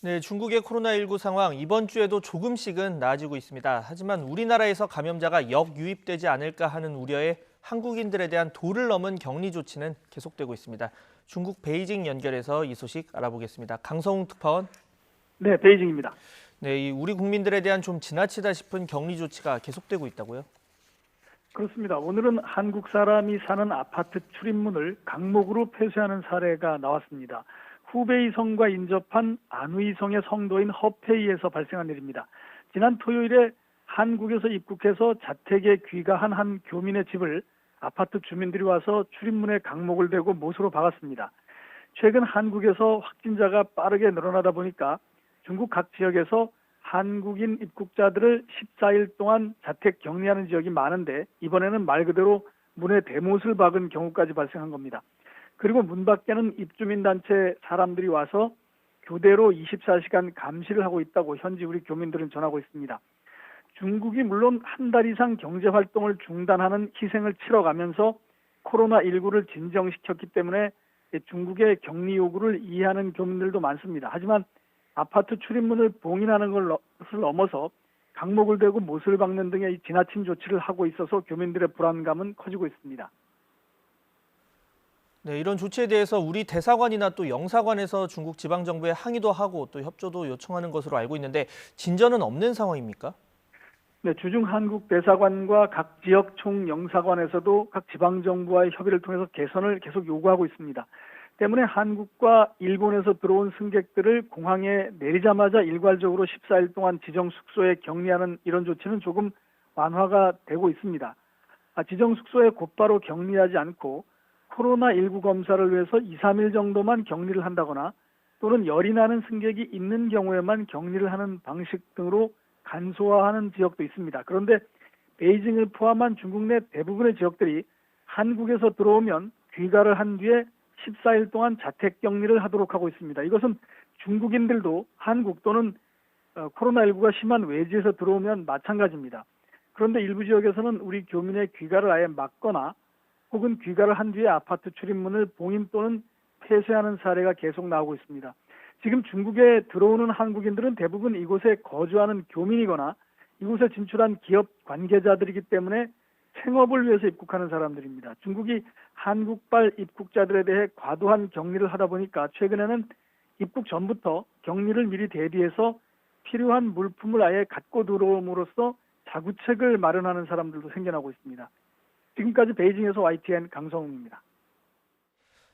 네, 중국의 코로나19 상황 이번 주에도 조금씩은 나아지고 있습니다. 하지만 우리나라에서 감염자가 역유입되지 않을까 하는 우려에 한국인들에 대한 도를 넘은 격리 조치는 계속되고 있습니다. 중국 베이징 연결해서 이 소식 알아보겠습니다. 강성웅 특파원. 네, 베이징입니다. 네, 이 우리 국민들에 대한 좀 지나치다 싶은 격리 조치가 계속되고 있다고요? 그렇습니다. 오늘은 한국 사람이 사는 아파트 출입문을 강목으로 폐쇄하는 사례가 나왔습니다. 후베이성과 인접한 안후이성의 성도인 허페이에서 발생한 일입니다. 지난 토요일에 한국에서 입국해서 자택에 귀가한 한 교민의 집을 아파트 주민들이 와서 출입문에 강목을 대고 못으로 박았습니다. 최근 한국에서 확진자가 빠르게 늘어나다 보니까 중국 각 지역에서 한국인 입국자들을 14일 동안 자택 격리하는 지역이 많은데 이번에는 말 그대로 문에 대못을 박은 경우까지 발생한 겁니다. 그리고 문 밖에는 입주민단체 사람들이 와서 교대로 24시간 감시를 하고 있다고 현지 우리 교민들은 전하고 있습니다. 중국이 물론 한 달 이상 경제활동을 중단하는 희생을 치러가면서 코로나19를 진정시켰기 때문에 중국의 격리 요구를 이해하는 교민들도 많습니다. 하지만 아파트 출입문을 봉인하는 것을 넘어서 강목을 대고 못을 박는 등의 지나친 조치를 하고 있어서 교민들의 불안감은 커지고 있습니다. 네, 이런 조치에 대해서 우리 대사관이나 또 영사관에서 중국 지방정부에 항의도 하고 또 협조도 요청하는 것으로 알고 있는데 진전은 없는 상황입니까? 네, 주중 한국 대사관과 각 지역 총영사관에서도 각 지방정부와의 협의를 통해서 개선을 계속 요구하고 있습니다. 때문에 한국과 일본에서 들어온 승객들을 공항에 내리자마자 일괄적으로 14일 동안 지정 숙소에 격리하는 이런 조치는 조금 완화가 되고 있습니다. 지정 숙소에 곧바로 격리하지 않고 코로나19 검사를 위해서 2, 3일 정도만 격리를 한다거나 또는 열이 나는 승객이 있는 경우에만 격리를 하는 방식 등으로 간소화하는 지역도 있습니다. 그런데 베이징을 포함한 중국 내 대부분의 지역들이 한국에서 들어오면 귀가를 한 뒤에 14일 동안 자택 격리를 하도록 하고 있습니다. 이것은 중국인들도 한국 또는 코로나19가 심한 외지에서 들어오면 마찬가지입니다. 그런데 일부 지역에서는 우리 교민의 귀가를 아예 막거나 혹은 귀가를 한 뒤에 아파트 출입문을 봉인 또는 폐쇄하는 사례가 계속 나오고 있습니다. 지금 중국에 들어오는 한국인들은 대부분 이곳에 거주하는 교민이거나 이곳에 진출한 기업 관계자들이기 때문에 생업을 위해서 입국하는 사람들입니다. 중국이 한국발 입국자들에 대해 과도한 격리를 하다 보니까 최근에는 입국 전부터 격리를 미리 대비해서 필요한 물품을 아예 갖고 들어옴으로써 자구책을 마련하는 사람들도 생겨나고 있습니다. 지금까지 베이징에서 YTN 강성웅입니다.